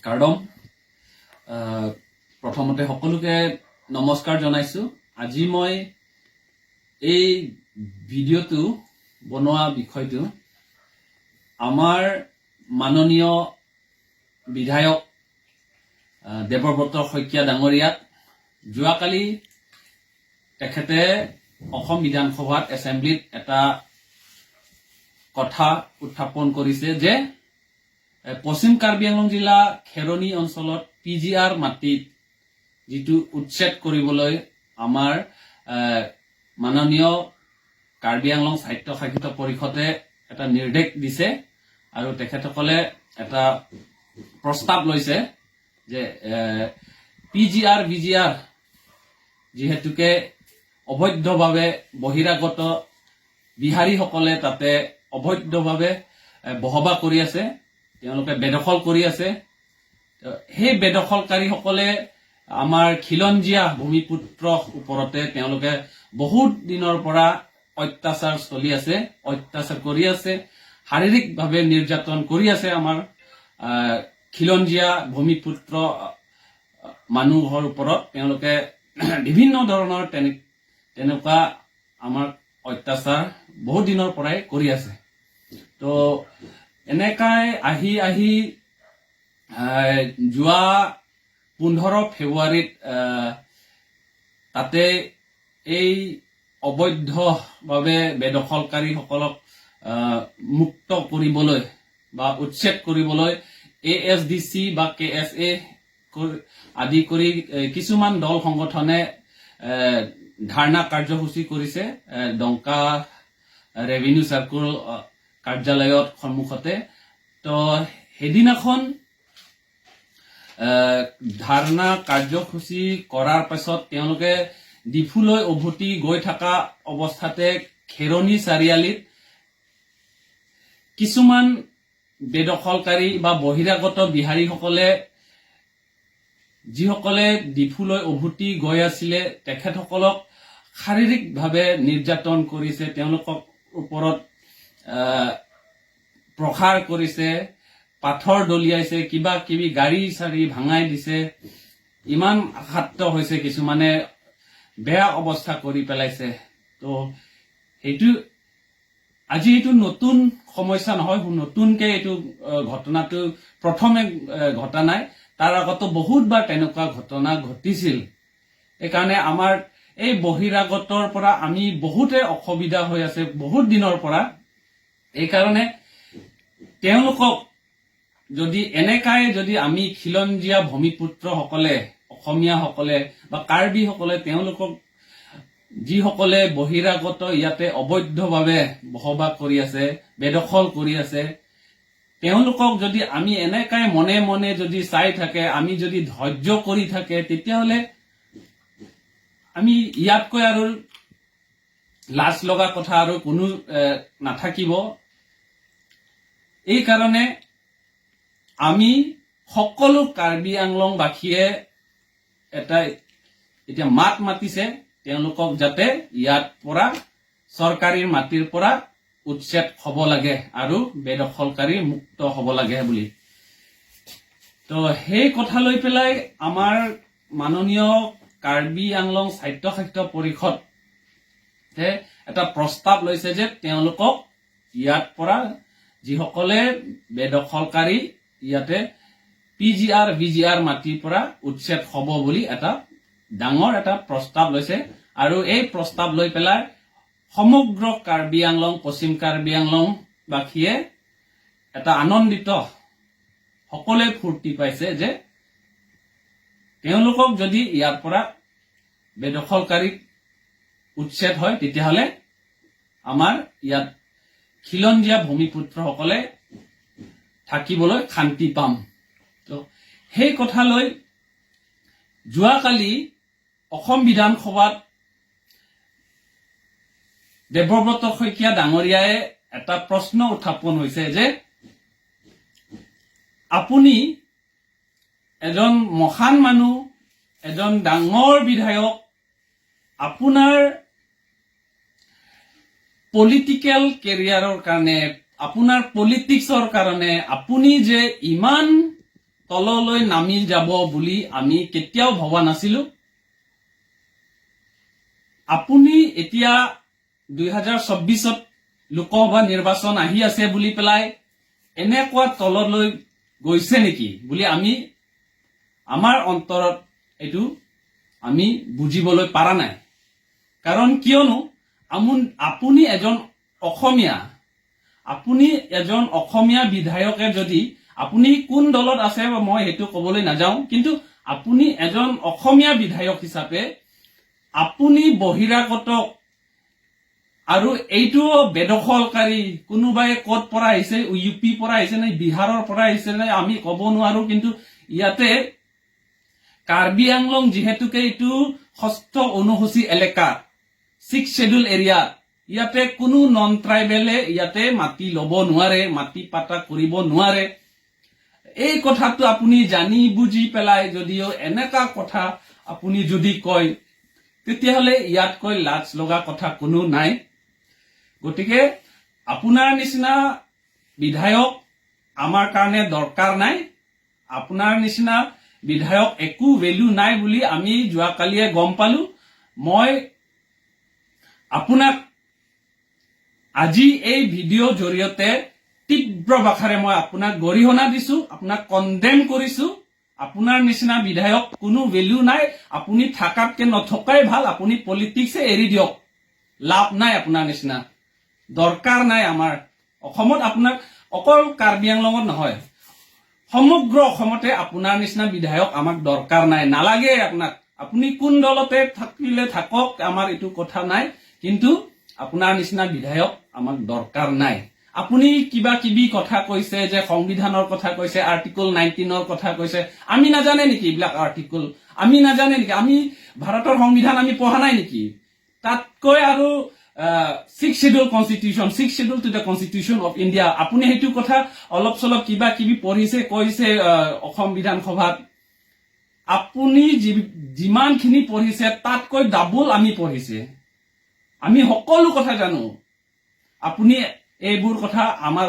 কাৰ্ডম প্ৰথমতে সকলোকে নমস্কাৰ জনাইছো। আজি মই এই ভিডিঅ'টো বনোৱা বিষয়টো আমাৰ মাননীয় বিধায়ক দেবব্ৰত শইকীয়া ডাঙৰীয়াক যোৱাকালি তেখেতে অসম বিধানসভাত এছেম্বলিত এটা কথা উত্থাপন কৰিছে যে পশ্চিম কাৰ্বি আংলং জিলা খেৰণী অঞ্চলত PGR মাটিত যিটো উচ্ছেদ কৰিবলৈ আমাৰ মাননীয় কাৰ্বি আংলং সাহিত্য সাহিত্য পৰিষদে এটা নিৰ্দেশ দিছে আৰু তেখেতসকলে এটা প্ৰস্তাৱ লৈছে যে PGR VGR যিহেতুকে অবৈধভাৱে বহিৰাগত বিহাৰীসকলে তাতে অবৈধভাৱে বহবাস কৰি আছে, তেওঁলোকে বেদখল কৰি আছে। সেই বেদখলকাৰীসকলে আমাৰ খিলঞ্জীয়া ভূমিপুত্ৰৰ ওপৰতে তেওঁলোকে বহুত দিনৰ পৰা অত্যাচাৰ চলি আছে, অত্যাচাৰ কৰি আছে, শাৰীৰিকভাৱে নিৰ্যাতন কৰি আছে। আমাৰ খিলঞ্জীয়া ভূমিপুত্ৰ মানুহৰ ওপৰত তেওঁলোকে বিভিন্ন ধৰণৰ তেনেকুৱা আমাৰ অত্যাচাৰ বহুত দিনৰ পৰাই কৰি আছে। তো এনেকাই আহি যোৱা 15 ফেব্ৰুৱাৰীত তাতে এই অবৈধভাৱে বেদখলকাৰীসকলক মুক্ত কৰিবলৈ বা উচ্ছেদ কৰিবলৈ ASDC বা KSA আদি কৰি কিছুমান দল সংগঠনে ধাৰণা কাৰ্যসূচী কৰিছে ডংকা ৰেভিনিউ চাৰ্কুল কাৰ্যালয়ৰ সন্মুখতে। তো সেইদিনাখন ধাৰণা কাৰ্যসূচী কৰাৰ পাছত তেওঁলোকে ডিফুলৈ উভতি গৈ থকা অৱস্থাতে খেৰণী চাৰিআলিত কিছুমান বেদখলকাৰী বা বহিৰাগত বিহাৰীসকলে যিসকলে ডিফুলৈ উভতি গৈ আছিলে তেখেতসকলক শাৰীৰিকভাৱে নিৰ্যাতন কৰিছে, তেওঁলোকক ওপৰত প্ৰহাৰ কৰিছে, পাথৰ দলিয়াইছে, কিবা কিবি গাড়ী চাৰি ভাঙাই দিছে, ইমান আঘাত হৈছে, কিছুমানে বেয়া অৱস্থা কৰি পেলাইছে। তো আজি এইটো নতুন সমস্যা নহয়, নতুনকে এইটো ঘটনাটো প্ৰথমে ঘটা নাই, তাৰ আগতো বহুতবাৰ তেনেকুৱা ঘটনা ঘটিছিল। এইকাৰণে আমাৰ এই বহিৰাগতৰ পৰা আমি বহুতে অসুবিধা হৈ আছে বহুত দিনৰ পৰা। এইকাৰণে তেওঁলোকক যদি এনেকাই যদি আমি খিলঞ্জীয়া ভূমিপুত্ৰসকলে, অসমীয়াসকলে বা কাৰ্বিসকলে তেওঁলোকক যিসকলে বহিৰাগত ইয়াতে অবৈধভাৱে বসবাস কৰি আছে, বেদখল কৰি আছে, তেওঁলোকক যদি আমি এনেকাই মনে মনে যদি চাই থাকে, আমি যদি ধৈৰ্য কৰি থাকে, তেতিয়াহ'লে আমি ইয়াতকৈ আৰু লাজ লগা কথা আৰু কোনো নাথাকিব। এই কাৰণে আমি সকলো কাৰ্বি আংলংবাসীয়ে এটা এতিয়া মাত মাতিছে, তেওঁলোকক যাতে ইয়াত পৰা চৰকাৰী মাটিৰ পৰা উচ্ছেদ হ'ব লাগে আৰু বেদখলকাৰী মুক্ত হ'ব লাগে বুলি। তো সেই কথা লৈ পেলাই আমাৰ মাননীয় কাৰ্বি আংলং সাহিত্য পৰিষদে এটা প্ৰস্তাৱ লৈছে যে তেওঁলোকক ইয়াত পৰা যিসকলে বেদখলকাৰী ইয়াতে PGR VGR মাটিৰ পৰা উচ্ছেদ হ'ব বুলি এটা ডাঙৰ এটা প্ৰস্তাৱ লৈছে। আৰু এই প্ৰস্তাৱ লৈ পেলাই সমগ্ৰ কাৰ্বি আংলং, পশ্চিম কাৰ্বি আংলং বাসীয়ে এটা আনন্দিত, সকলোৱে ফূৰ্তি পাইছে যে তেওঁলোকক যদি ইয়াৰ পৰা বেদখলকাৰী উচ্ছেদ হয় তেতিয়াহ'লে আমাৰ ইয়াত খিলঞ্জীয়া ভূমিপুত্ৰসকলে থাকিবলৈ শান্তি পাম। তো সেই কথা লৈ যোৱাকালি অসম বিধানসভাত দেবব্ৰত শইকীয়া ডাঙৰীয়াই এটা প্ৰশ্ন উত্থাপন হৈছে যে আপুনি এজন মহান মানুহ, এজন ডাঙৰ বিধায়ক, আপোনাৰ পলিটিকেল কেৰিয়াৰৰ কাৰণে, আপোনাৰ পলিটিক্সৰ কাৰণে আপুনি যে ইমান তললৈ নামি যাব বুলি আমি কেতিয়াও ভবা নাছিলো আপুনি এতিয়া 2024ত লোকসভা নিৰ্বাচন আহি আছে বুলি পেলাই এনেকুৱা তললৈ গৈছে নেকি বুলি আমি আমাৰ অন্তৰত এটো আমি বুজিবলৈ পাৰা নাই কাৰণ কিয়নো আপুনি এজন অসমীয়া বিধায়কে যদি আপুনি কোন দলত আছে মই হেতু কবলৈ নাযাও কিন্তু আপুনি এজন অসমীয়া বিধায়ক হিচাপে আপুনি বহিৰাগত আৰু এইটো বেদখলকাৰী কোনোবাই ক'ত পৰা আহিছে ইউপি পৰা আহিছে নে বিহাৰৰ পৰা আহিছে নে আমি ক'ব নোৱাৰো কিন্তু ইয়াতে কাৰ্বি আংলং যেহেতুকে এইটো ষষ্ঠ অনুসূচী এলেকা 6 শিডিউল এৰিয়া ইয়াতে কোনো নন ট্ৰাইবেলে ইয়াতে মাটি লব নোৱাৰে মাটি পাটা কৰিব নোৱাৰে এই কথাটো আপুনি জানি বুজি পেলাই যদিও এনেকা কথা আপুনি যদি কয় তেতিয়াহলে ইয়াত কৈ লাজ লগা কথা কোনো নাই গটিকে আপোনাৰ নিচিনা বিধায়ক আমাৰ কাৰণে দৰকাৰ নাই আপোনাৰ নিচিনা বিধায়ক একো ভ্যালু নাই বুলি আমি যোৱাকালিয়ে গম পালো মই আপোনাক আজি এই ভিডিও জৰিয়তে তীব্ৰ ভাষাৰে মই আপোনাক গৰিহণা দিছো আপোনাক কনডেম কৰিছো আপোনাৰ নিচিনা বিধায়ক কোনো ভ্যালু নাই আপুনি থাকাতকে নথকাই ভাল আপুনি পলিটিক্সে এৰি দিয়ক লাভ নাই আপোনাৰ নিচিনা দৰকাৰ নাই আমাৰ অসমত আপোনাক অকল কাৰ্বি আংলঙত নহয় সমগ্ৰ অসমতে আপোনাৰ নিচিনা বিধায়ক আমাক দৰকাৰ নাই নালাগে আপোনাক আপুনি কোন দলতে থাকিলে থাকক আমাৰ এটো কথা নাই কিন্তু আপোনাৰ নিচিনা বিধায়ক আমাক দৰকাৰ নাই আপুনি কিবা কিবি কথা কৈছে যে সংবিধানৰ কথা কৈছে আৰ্টিকল 19ৰ কথা কৈছে আমি নাজানে নেকি ইবিলাক আৰ্টিকল আমি নাজানে নেকি আমি ভাৰতৰ সংবিধান আমি পঢ়া নাই নেকি তাতকৈ আৰু 6 schedule constitution 6 schedule to the constitution of India আপুনি হেতু কথা অলপ সলপ কিবা কিবি পঢ়িছে কৈছে অসম বিধান সভাত আপুনি যিমানখিনি পঢ়িছে তাতকৈ ডাবল আমি পঢ়িছে আমি সকলো কথা জানো আপুনি এইবোৰ কথা আমাৰ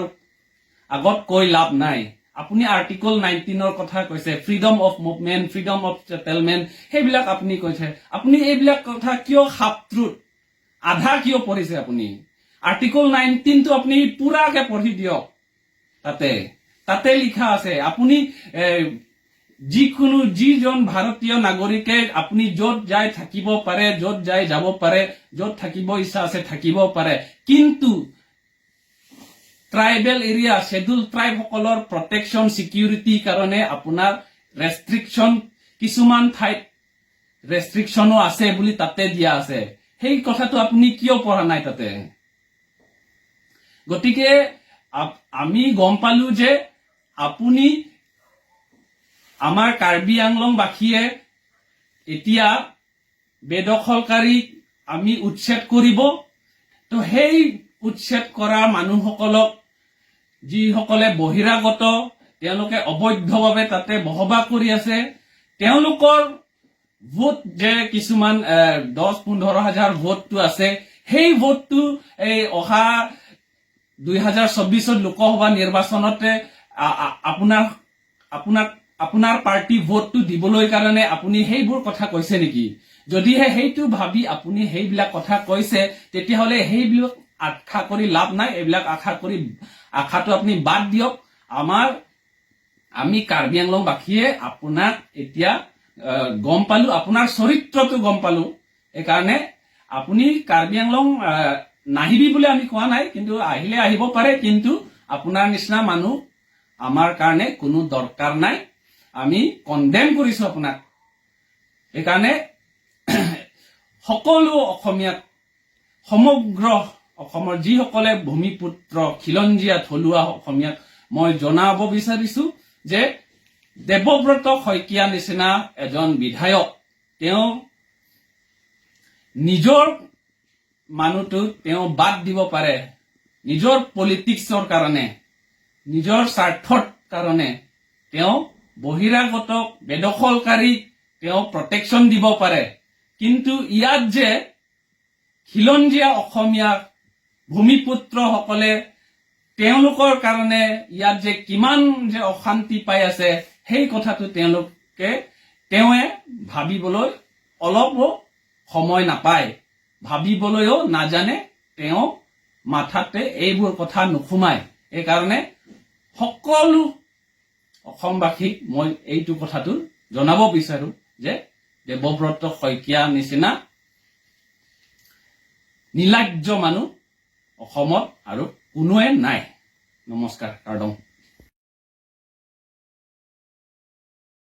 আগত কৈ লাভ নাই আপুনি আৰ্টিকল 19ৰ কথা কৈছে freedom of movement freedom of settlement হেবিলাক আপুনি কৈছে আপুনি এইবিলাক কথা কিয় হাফট্ৰুথ আধা কিয় পঢ়িছে আপুনি আৰ্টিকল 19 টো আপুনি পুৰাকে পঢ়ি দিয়ক তাতে লিখা আছে আপুনি যিকোনো যিজন ভাৰতীয় নাগৰিকে আপুনি যত যায় থাকিব পাৰে যত যায় যাব পাৰে যত থাকিব ইচ্ছা আছে থাকিব পাৰে কিন্তু ট্ৰাইবেল এৰিয়া শিডিউল ট্ৰাইব সকলৰ প্ৰটেকচন সিকিউৰিটি কাৰণে আপোনাৰ ৰেষ্ট্ৰিকচন কিছুমান ঠাইত ৰেষ্ট্ৰিকচনো আছে বুলি তাতে দিয়া আছে সেই কথাটো আপুনি কিয় পঢ়া নাই তাতে গটিকে আমি গম পালো যে আপুনি আমাৰ কাৰ্বি আংলং বাসীয়ে এতিয়া বেদখলকাৰী আমি উচ্ছেদ কৰিব তো সেই উচ্ছেদ কৰা মানুহসকলক যিসকলে বহিৰাগত তেওঁলোকে অবৈধভাৱে তাতে বসবাস কৰি আছে তেওঁলোকৰ ভোট যে কিছুমান 10-15 হাজাৰ ভোটটো আছে সেই ভোটটো এই অহা 2024 লোকসভা নিৰ্বাচনতে আপোনাৰ পাৰ্টি ভোটটো দিবলৈ কাৰণে আপুনি সেইবোৰ কথা কৈছে নেকি যদিহে সেইটো ভাবি আপুনি সেইবিলাক কথা কৈছে তেতিয়াহলে সেইবিলাক আশা কৰি লাভ নাই এইবিলাক আশাটো আপুনি বাদ দিয়ক আমি কাৰ্বি আংলং বাসীয়ে আপোনাক এতিয়া গম পালো আপোনাৰ চৰিত্ৰটো গম পালো এই কাৰণে আপুনি কাৰ্বি আংলং নাহিবি বুলি আমি কোৱা নাই কিন্তু আহিলে আহিব পাৰে কিন্তু আপোনাৰ নিচিনা মানুহ আমাৰ কাৰণে কোনো দৰকাৰ নাই আমি কনডেম কৰিছো আপোনাক এই কাৰণে সকলো অসমীয়া সমগ্ৰ অসমৰ যিসকলে ভূমিপুত্ৰ খিলঞ্জীয়া থলুৱা অসমীয়াক মই জনাব বিচাৰিছো যে দেবব্ৰত শইকীয়া নিচিনা এজন বিধায়ক তেওঁ নিজৰ মানুহটো তেওঁ বাদ দিব পাৰে নিজৰ পলিটিক্সৰ কাৰণে নিজৰ স্বাৰ্থৰ কাৰণে তেওঁ বহিৰাগত বেদখলকাৰী তেওঁ প্ৰটেকচন দিব পাৰে কিন্তু ইয়াত যে খিলঞ্জীয়া অসমীয়া ভূমিপুত্ৰ সকলে তেওঁলোকৰ কাৰণে ইয়াত যে কিমান যে অশান্তি পাই আছে সেই কথাটো তেওঁৱে ভাবিবলৈ অলপো সময় নাপায়, ভাবিবলৈও নাজানে, তেওঁ মাথাতে এইবোৰ কথা নুসুমায়। এইকাৰণে সকলো অসমবাসীক মই এইটো কথাটো জনাব বিচাৰো যে দেবব্ৰত শইকীয়া নিচিনা নিৰ্লজ্জ মানুহ অসমত আৰু কোনোৱে নাই। নমস্কাৰ। কাৰ্ডম।